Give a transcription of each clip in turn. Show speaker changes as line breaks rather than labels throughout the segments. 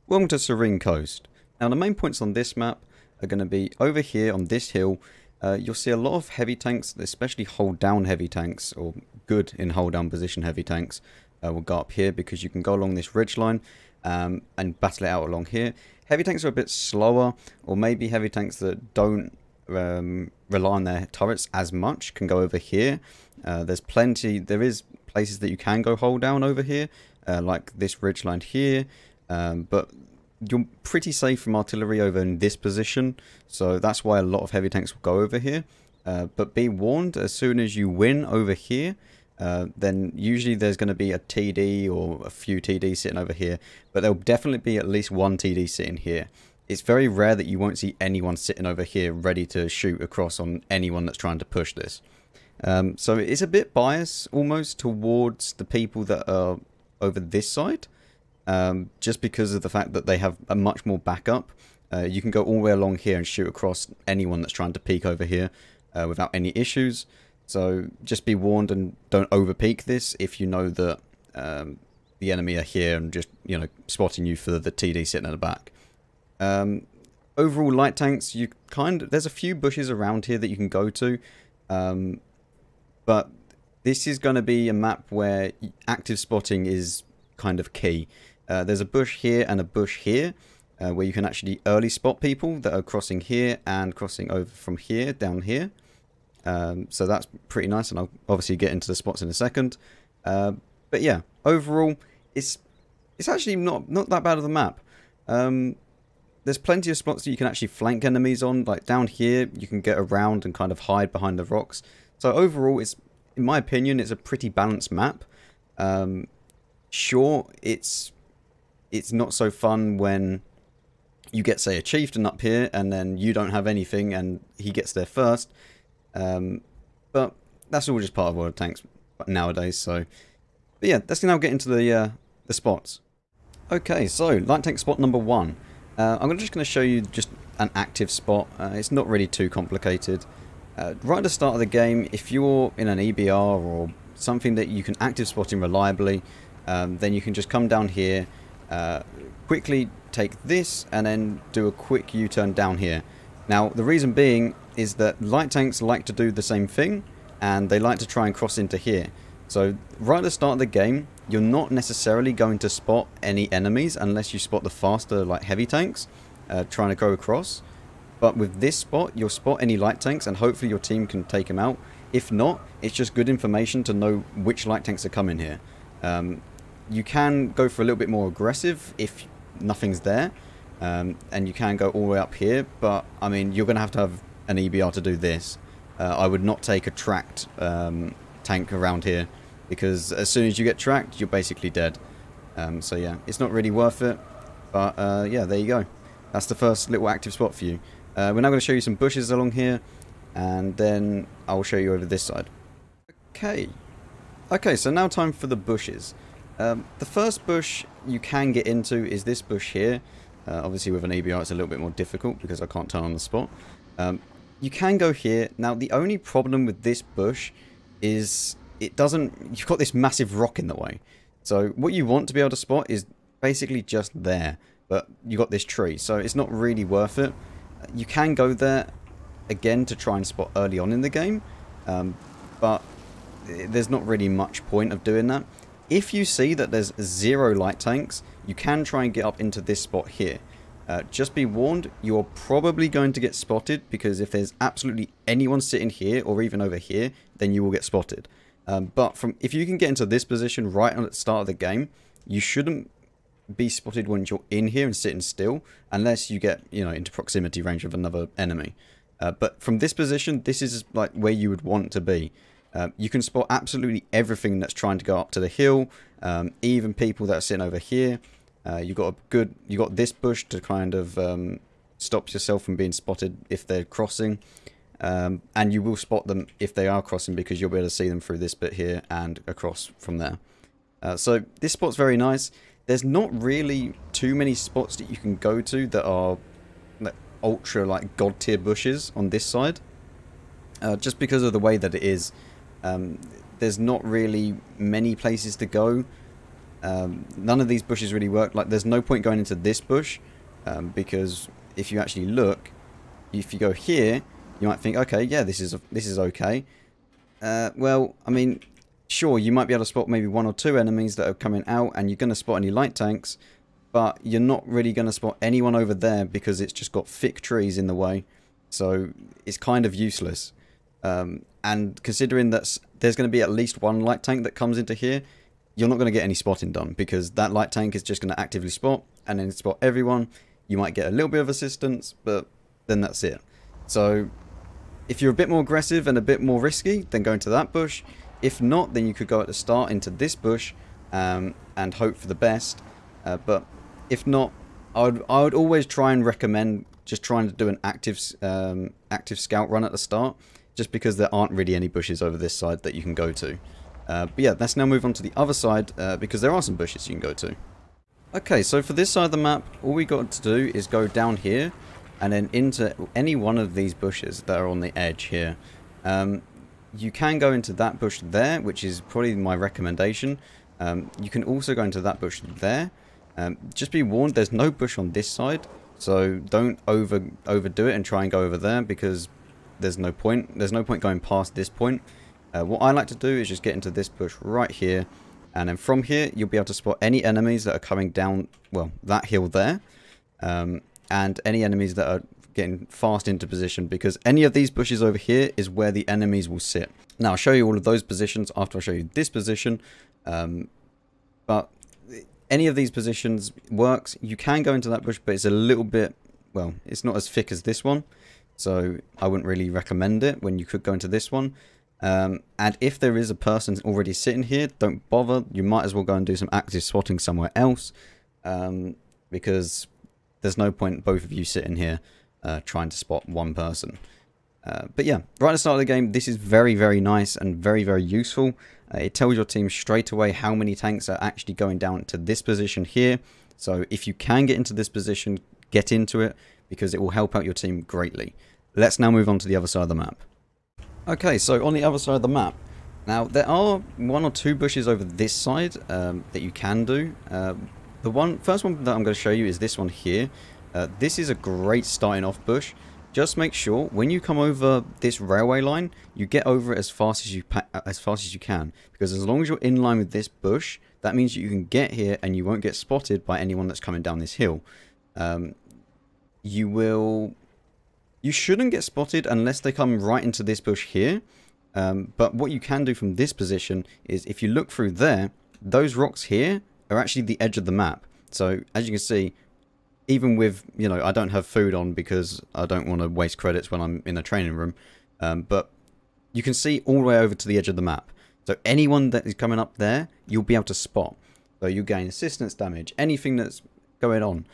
Welcome to Serene Coast. Now the main points on this map are going to be over here on this hill. You'll see a lot of heavy tanks, especially hold down heavy tanks, or good in hold down position heavy tanks will go up here because you can go along this ridge line and battle it out along here. Heavy tanks are a bit slower, or maybe heavy tanks that don't rely on their turrets as much can go over here. There is places that you can go hold down over here, like this ridge line here. But you're pretty safe from artillery over in this position, so that's why a lot of heavy tanks will go over here. But be warned, as soon as you win over here, then usually there's going to be a TD or a few TDs sitting over here, but there'll definitely be at least one TD sitting here. It's very rare that you won't see anyone sitting over here ready to shoot across on anyone that's trying to push this. So it's a bit biased almost towards the people that are over this side. Just because of the fact that they have a much more backup. You can go all the way along here and shoot across anyone that's trying to peek over here without any issues. So just be warned and don't over peek this if you know that the enemy are here and just, you know, spotting you for the TD sitting at the back. Overall light tanks, there's a few bushes around here that you can go to, but this is going to be a map where active spotting is kind of key. There's a bush here and a bush here where you can actually early spot people that are crossing here and crossing over from here down here. So that's pretty nice, and I'll obviously get into the spots in a second. But yeah, overall, it's actually not that bad of a map. There's plenty of spots that you can actually flank enemies on. Like down here, you can get around and kind of hide behind the rocks. So overall, in my opinion, it's a pretty balanced map. Sure, it's not so fun when you get, say, a chieftain up here and then you don't have anything and he gets there first. But that's all just part of World of Tanks nowadays. So, but yeah, let's now get into the spots. Okay, so light tank spot number 1. I'm just going to show you just an active spot. It's not really too complicated. Right at the start of the game, if you're in an EBR or something that you can active spot in reliably, then you can just come down here, quickly take this, and then do a quick U-turn down here. Now, the reason being is that light tanks like to do the same thing, and they like to try and cross into here. So, right at the start of the game, you're not necessarily going to spot any enemies unless you spot the faster, like, heavy tanks trying to go across. But with this spot, you'll spot any light tanks, and hopefully your team can take them out. If not, it's just good information to know which light tanks are coming here. You can go for a little bit more aggressive if nothing's there, and you can go all the way up here, but I mean, you're going to have an EBR to do this. I would not take a tracked tank around here, because as soon as you get tracked, you're basically dead. So yeah, it's not really worth it, but yeah, there you go. That's the first little active spot for you. We're now going to show you some bushes along here, and then I'll show you over this side. Okay, so now time for the bushes. The first bush you can get into is this bush here. Obviously with an EBR it's a little bit more difficult because I can't turn on the spot. You can go here. Now the only problem with this bush is you've got this massive rock in the way. So what you want to be able to spot is basically just there, but you got this tree, so it's not really worth it. You can go there again to try and spot early on in the game, but there's not really much point of doing that. If you see that there's 0 light tanks, you can try and get up into this spot here. Just be warned, you're probably going to get spotted, because if there's absolutely anyone sitting here or even over here, then you will get spotted. But if you can get into this position right at the start of the game, you shouldn't be spotted when you're in here and sitting still, unless you get, you know, into proximity range of another enemy. But from this position, this is like where you would want to be. You can spot absolutely everything that's trying to go up to the hill, even people that are sitting over here. You got this bush to kind of stop yourself from being spotted if they're crossing, and you will spot them if they are crossing, because you'll be able to see them through this bit here and across from there. So this spot's very nice. There's not really too many spots that you can go to that are like ultra like god tier bushes on this side, just because of the way that it is. There's not really many places to go None of these bushes really work. Like, there's no point going into this bush, because if you actually look, if you go here, you might think, okay, yeah, this is okay. Well, I mean, sure, you might be able to spot maybe 1 or 2 enemies that are coming out, and you're going to spot any light tanks, but you're not really going to spot anyone over there because it's just got thick trees in the way. So it's kind of useless. And considering that there's going to be at least 1 light tank that comes into here, you're not going to get any spotting done, because that light tank is just going to actively spot and then spot everyone. You might get a little bit of assistance, but then that's it. So if you're a bit more aggressive and a bit more risky, then go into that bush. If not, then you could go at the start into this bush and hope for the best. But if not, I would always try and recommend just trying to do an active scout run at the start, just because there aren't really any bushes over this side that you can go to. But yeah, let's now move on to the other side, because there are some bushes you can go to. Okay, so for this side of the map, all we got to do is go down here and then into any one of these bushes that are on the edge here. You can go into that bush there, which is probably my recommendation. You can also go into that bush there. Just be warned, there's no bush on this side, so don't overdo it and try and go over there, because there's no point. There's no point going past this point. What I like to do is just get into this bush right here, and then from here you'll be able to spot any enemies that are coming down, well, that hill there, and any enemies that are getting fast into position, because any of these bushes over here is where the enemies will sit. Now I'll show you all of those positions after I show you this position, but any of these positions works. You can go into that bush, but it's a little bit, well, it's not as thick as this one, so I wouldn't really recommend it when you could go into this one. And if there is a person already sitting here, don't bother. You might as well go and do some active spotting somewhere else, because there's no point both of you sitting here trying to spot one person. But yeah, right at the start of the game, this is very, very nice and very, very useful. It tells your team straight away how many tanks are actually going down to this position here. So if you can get into this position, get into it, because it will help out your team greatly. Let's now move on to the other side of the map. Okay, so on the other side of the map, now there are 1 or 2 bushes over this side that you can do. The first one that I'm going to show you is this one here. This is a great starting off bush. Just make sure when you come over this railway line, you get over it as fast as you can, because as long as you're in line with this bush, that means you can get here and you won't get spotted by anyone that's coming down this hill. You shouldn't get spotted unless they come right into this bush here. But what you can do from this position is, if you look through there, those rocks here are actually the edge of the map. So as you can see, even with, you know, I don't have food on because I don't want to waste credits when I'm in a training room. But you can see all the way over to the edge of the map. So anyone that is coming up there, you'll be able to spot. So you gain assistance damage, anything that's going on.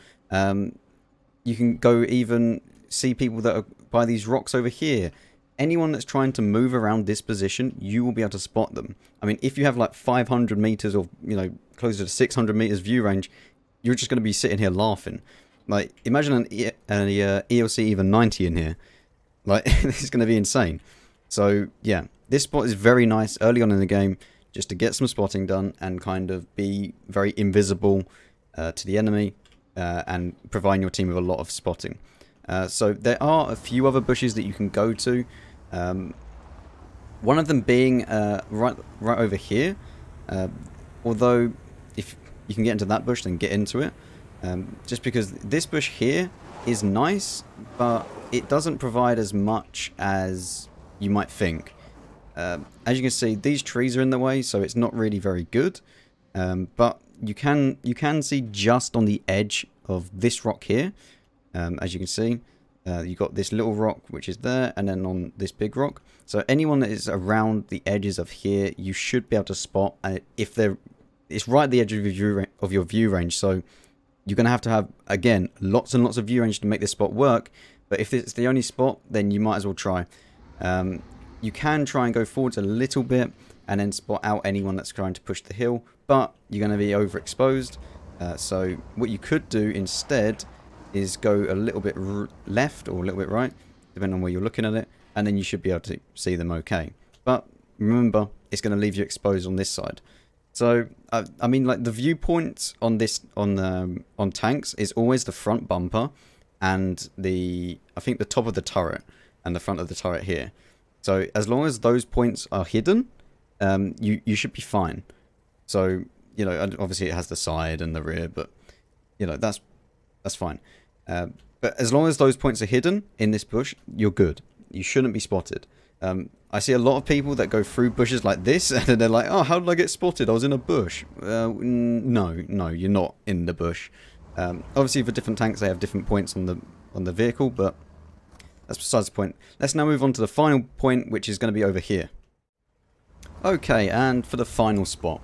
You can go even see people that are by these rocks over here. Anyone that's trying to move around this position, you will be able to spot them. I mean, if you have like 500 meters or, you know, closer to 600 meters view range, you're just going to be sitting here laughing. Like, imagine an ELC even 90 in here. Like, this is going to be insane. So, yeah, this spot is very nice early on in the game, just to get some spotting done and kind of be very invisible to the enemy, and providing your team with a lot of spotting. So there are a few other bushes that you can go to. One of them being right over here. Although if you can get into that bush, then get into it. Just because this bush here is nice, but it doesn't provide as much as you might think. As you can see, these trees are in the way, so it's not really very good. But you can see just on the edge of this rock here. As you can see, you've got this little rock which is there, and then on this big rock. So anyone that is around the edges of here, you should be able to spot. If it's right at the edge of your view range, so you're going to have, again, lots and lots of view range to make this spot work. But if it's the only spot, then you might as well try. You can try and go forwards a little bit and then spot out anyone that's trying to push the hill, but you're going to be overexposed. So what you could do instead is go a little bit left or a little bit right, depending on where you're looking at it, and then you should be able to see them okay. But remember, it's going to leave you exposed on this side. So I mean, like, the viewpoint on this on tanks is always the front bumper and I think the top of the turret and the front of the turret here. So as long as those points are hidden, you should be fine. So, you know, obviously it has the side and the rear, but you know, that's fine. But as long as those points are hidden in this bush, you're good. You shouldn't be spotted. I see a lot of people that go through bushes like this, and they're like, "Oh, how did I get spotted? I was in a bush." No, you're not in the bush. Obviously, for different tanks, they have different points on the vehicle, but that's besides the point. Let's now move on to the final point, which is going to be over here. Okay, and for the final spot,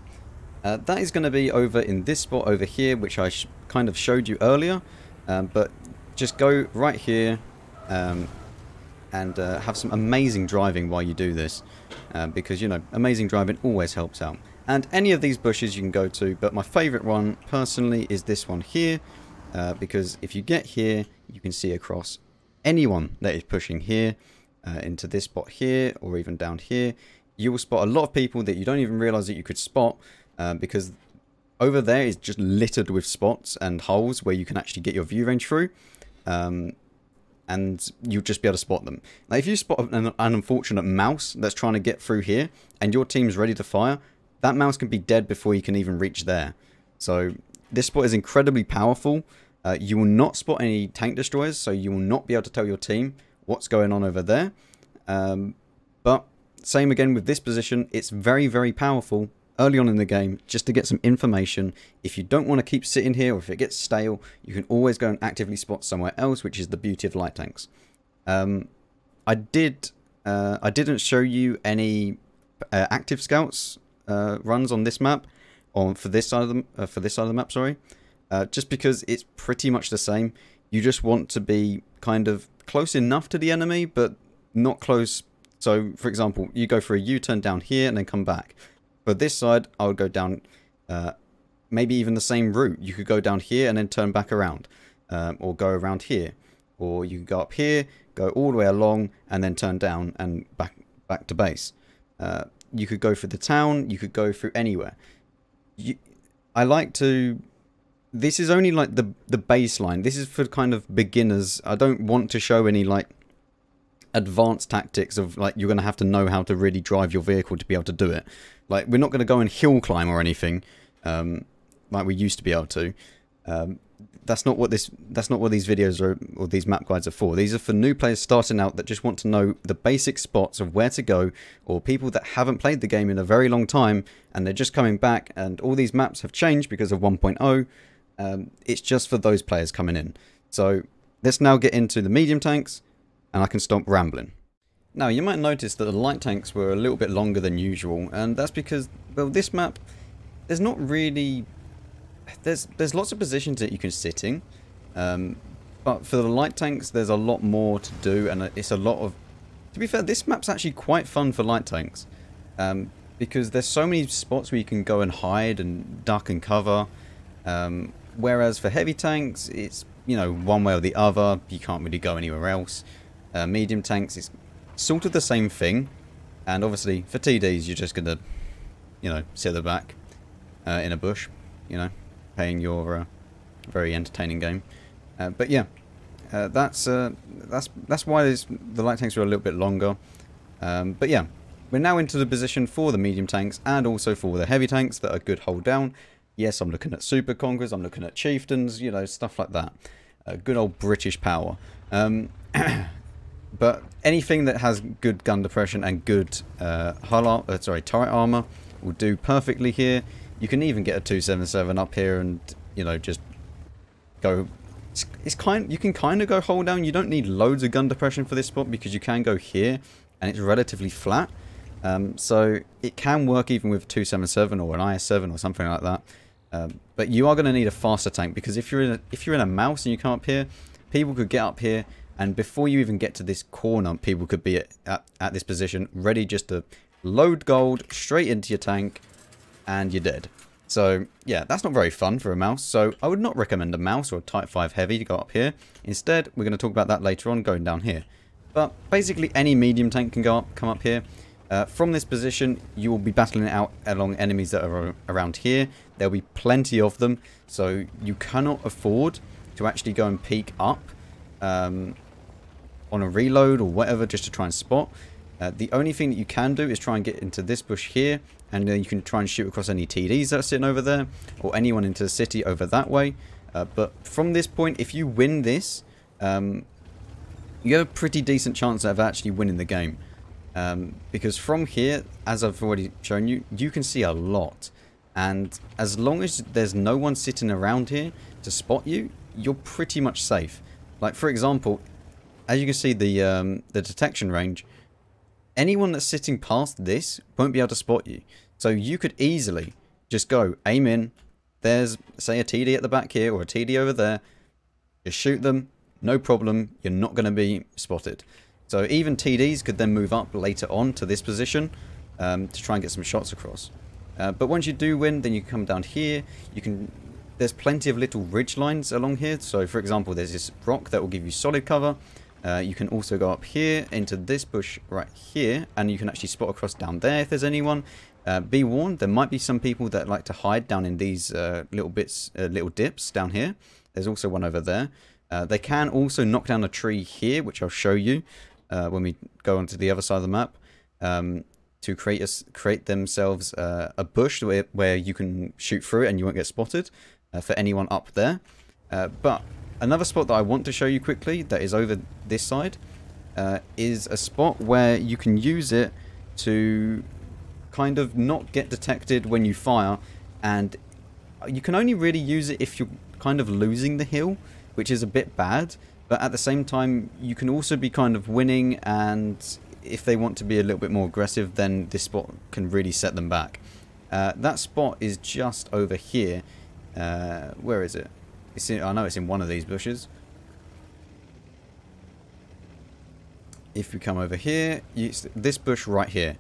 that is going to be over in this spot over here, which I kind of showed you earlier. But just go right here. And have some amazing driving while you do this, because, you know, amazing driving always helps out. And any of these bushes you can go to, but my favourite one personally is this one here, because if you get here, you can see across anyone that is pushing here into this spot here, or even down here. You will spot a lot of people that you don't even realise that you could spot, because over there is just littered with spots and holes where you can actually get your view range through. And you'll just be able to spot them. Now, if you spot an unfortunate mouse that's trying to get through here, and your team's ready to fire, that mouse can be dead before you can even reach there. So this spot is incredibly powerful. You will not spot any tank destroyers, so you will not be able to tell your team what's going on over there. But same again with this position, it's very, very powerful early on in the game, just to get some information. If you don't want to keep sitting here, or if it gets stale, you can always go and actively spot somewhere else, which is the beauty of light tanks. I didn't show you any active scouts runs on this map, or for this side of the map, sorry. Just because it's pretty much the same. You just want to be kind of close enough to the enemy, but not close. So, for example, you go for a U-turn down here and then come back. For this side, I would go down, maybe even the same route. You could go down here and then turn back around, or go around here, or you could go up here, go all the way along, and then turn down and back to base. You could go through the town. You could go through anywhere. I like to. This is only like the baseline. This is for kind of beginners. I don't want to show any like advanced tactics of like you're going to have to know how to really drive your vehicle to be able to do it. Like, we're not going to go and hill climb or anything, like we used to be able to. That's not what these videos are, or these map guides are for. These are for new players starting out that just want to know the basic spots of where to go, or people that haven't played the game in a very long time and they're just coming back, and all these maps have changed because of 1.0. It's just for those players coming in. So let's now get into the medium tanks, and I can stop rambling. Now, you might notice that the light tanks were a little bit longer than usual, and that's because, well, this map, there's not really... There's lots of positions that you can sit in, but for the light tanks, there's a lot more to do, and it's a lot of... To be fair, this map's actually quite fun for light tanks, because there's so many spots where you can go and hide and duck and cover, whereas for heavy tanks, it's, you know, one way or the other. You can't really go anywhere else. Medium tanks, it's sort of the same thing, and obviously for TDs you're just gonna, you know, sit at the back in a bush, you know, playing your very entertaining game. But yeah, that's why the light tanks are a little bit longer. But yeah, we're now into the position for the medium tanks and also for the heavy tanks that are good hold down. Yes, I'm looking at super conquerors, I'm looking at chieftains, you know, stuff like that. Good old British power. But anything that has good gun depression and good turret armor will do perfectly here. You can even get a 277 up here and, you know, just go. You can kind of go hold down. You don't need loads of gun depression for this spot because you can go here and it's relatively flat. So it can work even with 277 or an IS-7 or something like that. But you are going to need a faster tank, because if you're in a mouse and you come up here, people could get up here, and before you even get to this corner, people could be at this position, ready just to load gold straight into your tank, and you're dead. So yeah, that's not very fun for a mouse. So I would not recommend a mouse or a Type 5 heavy to go up here. Instead, we're going to talk about that later on, going down here. But basically, any medium tank can come up here. From this position, you will be battling it out along enemies that are around here. There'll be plenty of them, so you cannot afford to actually go and peek up on a reload or whatever just to try and spot. The only thing that you can do is try and get into this bush here, and then you can try and shoot across any TDs that are sitting over there, or anyone into the city over that way. But from this point, if you win this, you have a pretty decent chance of actually winning the game. Because from here, as I've already shown you, you can see a lot. And as long as there's no one sitting around here to spot you, you're pretty much safe. Like, for example, as you can see, the detection range, anyone that's sitting past this won't be able to spot you. So you could easily just go, aim in, there's, say, a TD at the back here, or a TD over there, just shoot them, no problem, you're not going to be spotted. So even TDs could then move up later on to this position to try and get some shots across. But once you do win, then you come down here. There's plenty of little ridge lines along here. So for example, there's this rock that will give you solid cover. You can also go up here into this bush right here, and you can actually spot across down there if there's anyone. Be warned, there might be some people that like to hide down in these little dips down here. There's also one over there. They can also knock down a tree here, which I'll show you when we go onto the other side of the map, to create themselves a bush where you can shoot through it and you won't get spotted for anyone up there. But another spot that I want to show you quickly that is over this side is a spot where you can use it to kind of not get detected when you fire, and you can only really use it if you're kind of losing the hill, which is a bit bad. But at the same time, you can also be kind of winning, and if they want to be a little bit more aggressive, then this spot can really set them back. That spot is just over here. Where is it? I know it's in one of these bushes. If we come over here, this bush right here.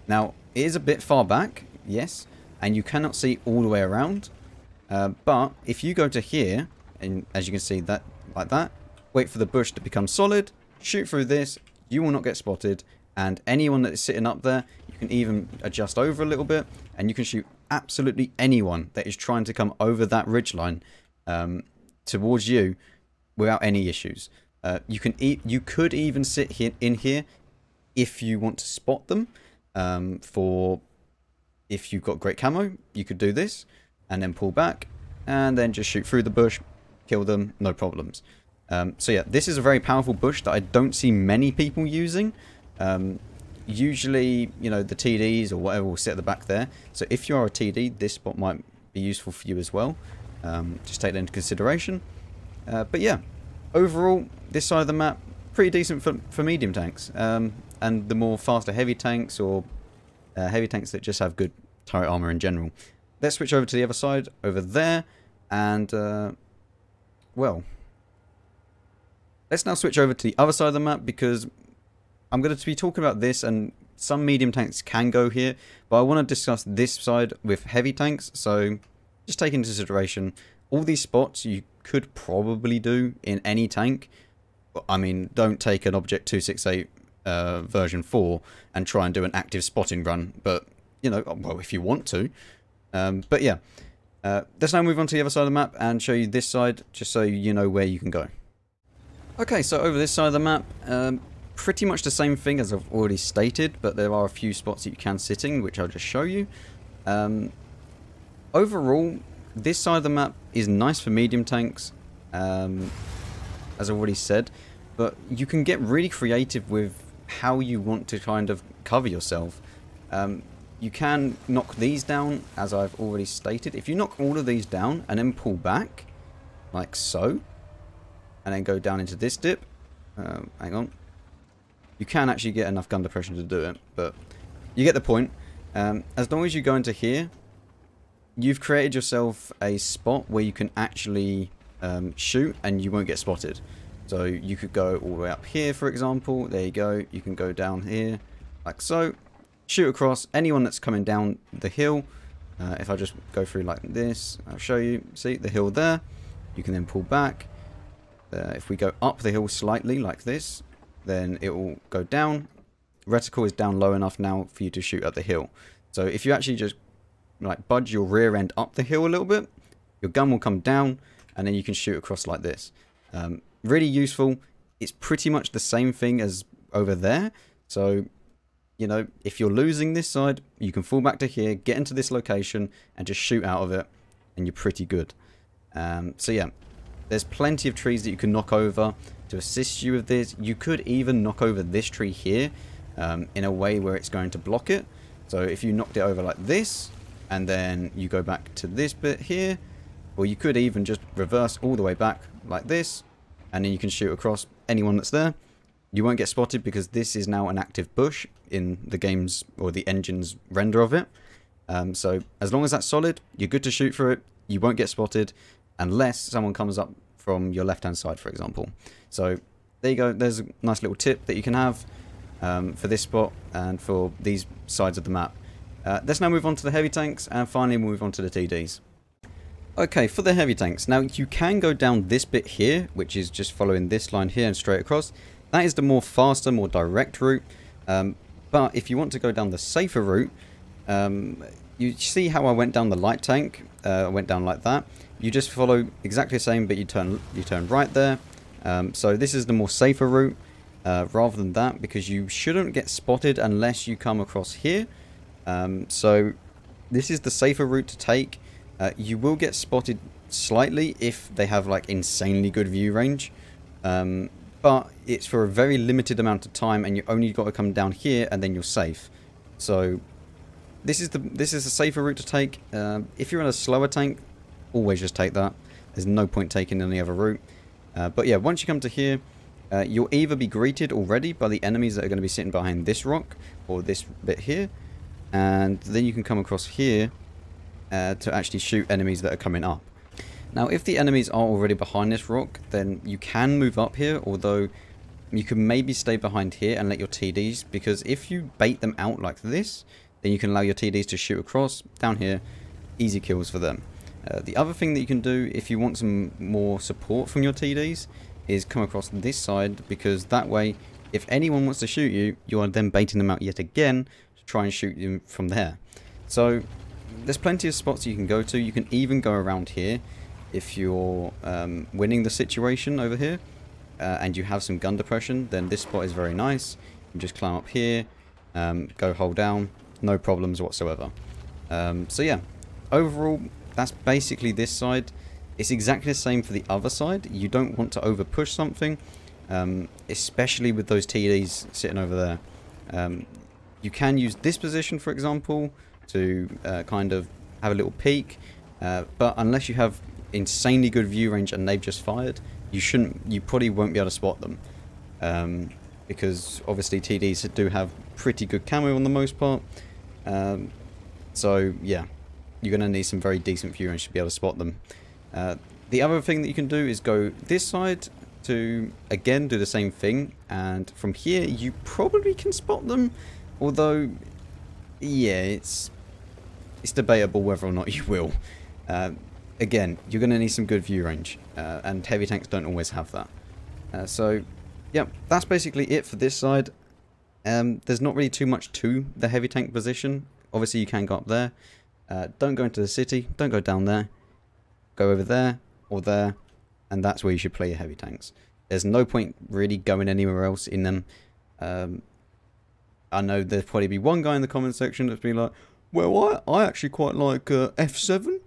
Now, it is a bit far back, yes, and you cannot see all the way around. But if you go to here, and as you can see, that like that, wait for the bush to become solid, shoot through this, you will not get spotted, and anyone that is sitting up there, you can even adjust over a little bit, and you can shoot absolutely anyone that is trying to come over that ridgeline towards you without any issues. You could even sit in here if you want to spot them. If you've got great camo, you could do this and then pull back and then just shoot through the bush, kill them, no problems. So yeah, this is a very powerful bush that I don't see many people using. Usually, you know, the TDs or whatever will sit at the back there. So if you are a TD, this spot might be useful for you as well. Just take that into consideration. But yeah, overall, this side of the map, pretty decent for medium tanks. And the more faster heavy tanks, or heavy tanks that just have good turret armor in general. Let's switch over to the other side, over there. And, well, let's now switch over to the other side of the map, because I'm going to be talking about this, and some medium tanks can go here, but I want to discuss this side with heavy tanks. So just take into consideration, all these spots you could probably do in any tank. I mean, don't take an Object 268 version 4 and try and do an active spotting run, but, you know, well, if you want to. But yeah, let's now move on to the other side of the map and show you this side, just so you know where you can go. Okay, so over this side of the map, pretty much the same thing as I've already stated, but there are a few spots that you can sit in, which I'll just show you. Overall, this side of the map is nice for medium tanks, as I've already said, but you can get really creative with how you want to kind of cover yourself. You can knock these down, as I've already stated. If you knock all of these down and then pull back, like so, and then go down into this dip, hang on, you can actually get enough gun depression to do it, but you get the point. As long as you go into here, you've created yourself a spot where you can actually shoot and you won't get spotted. So you could go all the way up here, for example. There you go. You can go down here like so, shoot across anyone that's coming down the hill. If I just go through like this, I'll show you. See the hill there, you can then pull back. If we go up the hill slightly like this, then it will go down reticle is down low enough now for you to shoot at the hill. So if you actually just like budge your rear end up the hill a little bit, your gun will come down and then you can shoot across like this. Really useful. It's pretty much the same thing as over there. So, you know, if you're losing this side, you can fall back to here, get into this location and just shoot out of it and you're pretty good. So yeah, there's plenty of trees that you can knock over to assist you with this. You could even knock over this tree here in a way where it's going to block it. So if you knocked it over like this and then you go back to this bit here, or you could even just reverse all the way back like this and then you can shoot across anyone that's there. You won't get spotted because this is now an active bush in the game's or the engine's render of it. So as long as that's solid, you're good to shoot through it. You won't get spotted unless someone comes up from your left hand side, for example. So there you go. There's a nice little tip that you can have for this spot and for these sides of the map. Let's now move on to the heavy tanks and finally move on to the TDs. Okay, for the heavy tanks. Now you can go down this bit here, which is just following this line here and straight across. That is the more faster, more direct route. But if you want to go down the safer route, you see how I went down the light tank? I went down like that. You just follow exactly the same, but you turn right there. So this is the more safer route rather than that, because you shouldn't get spotted unless you come across here. So this is the safer route to take. You will get spotted slightly if they have like insanely good view range. But it's for a very limited amount of time and you only got to come down here and then you're safe. So this is a safer route to take. If you're in a slower tank, always just take that. There's no point taking any other route. But yeah, once you come to here, you'll either be greeted already by the enemies that are going to be sitting behind this rock or this bit here. And then you can come across here to actually shoot enemies that are coming up. Now, if the enemies are already behind this rock, then you can move up here, although you can maybe stay behind here and let your TDs, because if you bait them out like this, then you can allow your TDs to shoot across, down here, easy kills for them. The other thing that you can do if you want some more support from your TDs is come across this side, because that way, if anyone wants to shoot you, you are then baiting them out yet again to try and shoot them from there. So there's plenty of spots you can go to. You can even go around here if you're winning the situation over here and you have some gun depression. Then this spot is very nice. You just climb up here, go hold down, no problems whatsoever. So yeah, overall that's basically this side. It's exactly the same for the other side. You don't want to over push something, especially with those TDs sitting over there. You can use this position, for example, to kind of have a little peek, but unless you have insanely good view range and they've just fired, you probably won't be able to spot them, because obviously TDs do have pretty good camo on the most part. So yeah, you're going to need some very decent view range to be able to spot them. The other thing that you can do is go this side to again do the same thing, and from here you probably can spot them, although yeah, it's debatable whether or not you will. Again, you're going to need some good view range, and heavy tanks don't always have that. So yeah, that's basically it for this side. There's not really too much to the heavy tank position. Obviously you can go up there. Don't go into the city, don't go down there. Go over there or there, and that's where you should play your heavy tanks. There's no point really going anywhere else in them. I know there'll probably be one guy in the comment section that's be like, well, I actually quite like F7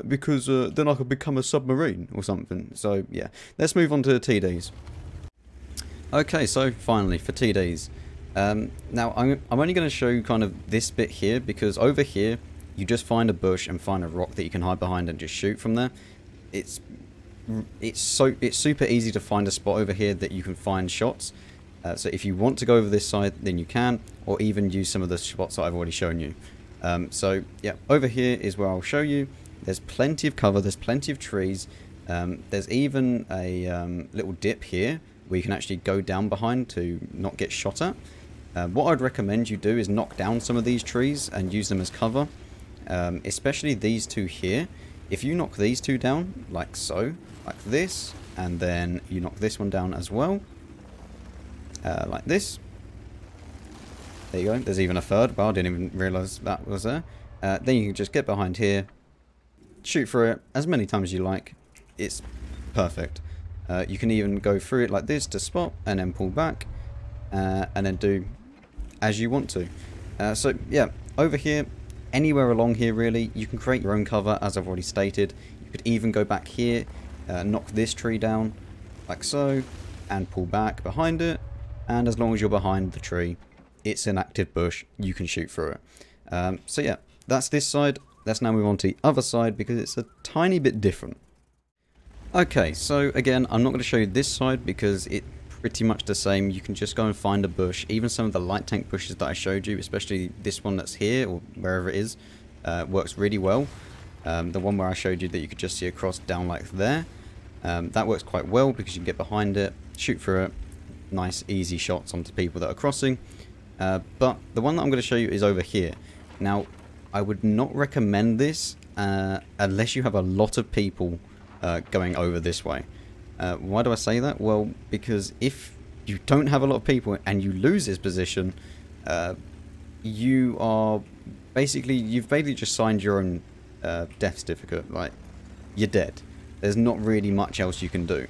because then I could become a submarine or something. So yeah, let's move on to the TDs. Okay, so finally for TDs. Now I'm only going to show you kind of this bit here, because over here you just find a bush and find a rock that you can hide behind and just shoot from there. It's super easy to find a spot over here that you can find shots. So if you want to go over this side, then you can, or even use some of the spots that I've already shown you. So yeah, over here is where I'll show you. There's plenty of cover, there's plenty of trees. There's even a little dip here where you can actually go down behind to not get shot at. What I'd recommend you do is knock down some of these trees and use them as cover. Especially these two here. If you knock these two down, like so, like this, and then you knock this one down as well, like this, There you go. There's even a third, but I didn't even realise that was there. Then you can just get behind here, shoot through it as many times as you like. It's perfect. You can even go through it like this to spot and then pull back and then do as you want to. So yeah, over here, anywhere along here really, you can create your own cover as I've already stated. You could even go back here, knock this tree down like so and pull back behind it, and as long as you're behind the tree, it's an active bush, you can shoot through it. So yeah, that's this side. Let's now move on to the other side because it's a tiny bit different. Okay, so again, I'm not going to show you this side because it's pretty much the same. You can just go and find a bush. Even some of the light tank bushes that I showed you, especially this one that's here or wherever it is, works really well. The one where I showed you that you could just see across down like there, that works quite well because you can get behind it, shoot through it, nice easy shots onto people that are crossing. But the one that I'm going to show you is over here. Now, I would not recommend this unless you have a lot of people going over this way. Why do I say that? Well, because if you don't have a lot of people and you lose this position, you've basically just signed your own death certificate. Like, you're dead. There's not really much else you can do.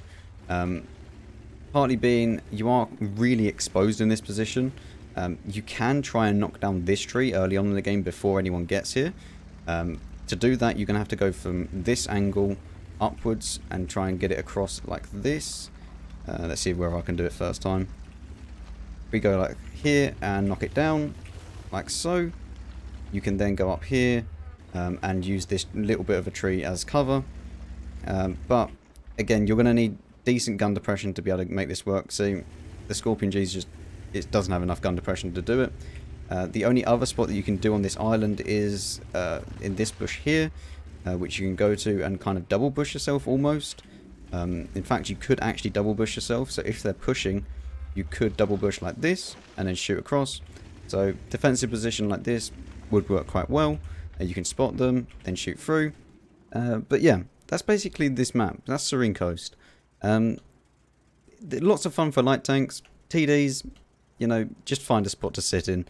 Partly being you are really exposed in this position. You can try and knock down this tree early on in the game before anyone gets here. To do that, you're going to have to go from this angle upwards and try and get it across like this. Let's see where I can do it first time. We go like here and knock it down like so. You can then go up here and use this little bit of a tree as cover. But again, you're going to need decent gun depression to be able to make this work. See, the Scorpion G's just, it doesn't have enough gun depression to do it. The only other spot that you can do on this island is in this bush here, which you can go to and kind of double bush yourself almost. In fact, you could actually double bush yourself. So if they're pushing, you could double bush like this and then shoot across. So defensive position like this would work quite well. You can spot them, then shoot through. But yeah, that's basically this map. That's Serene Coast. Lots of fun for light tanks. TDs, you know, just find a spot to sit in.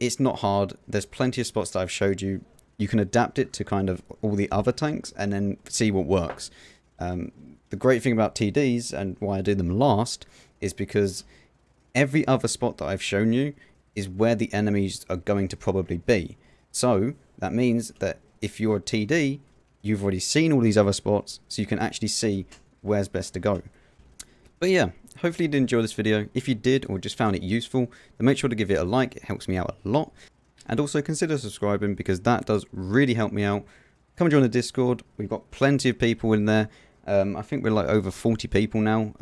It's not hard. There's plenty of spots that I've showed you. You can adapt it to kind of all the other tanks and then see what works. The great thing about TDs and why I do them last is because every other spot that I've shown you is where the enemies are going to probably be. So that means that if you're a TD, you've already seen all these other spots, so you can actually see where's best to go. But yeah, hopefully you did enjoy this video. If you did or just found it useful, then make sure to give it a like. It helps me out a lot. And also consider subscribing because that does really help me out. Come join the Discord. We've got plenty of people in there. I think we're like over 40 people now.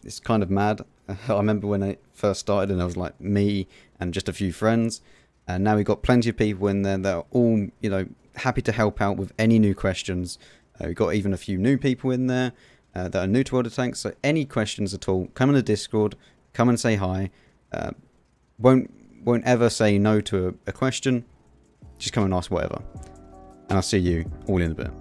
It's kind of mad. I remember when I first started and there was like me and just a few friends. And now we've got plenty of people in there that are all, you know, happy to help out with any new questions. We've got even a few new people in there that are new to World of Tanks. So any questions at all, come in the Discord. Come and say hi. Won't ever say no to a question. Just come and ask whatever. And I'll see you all in a bit.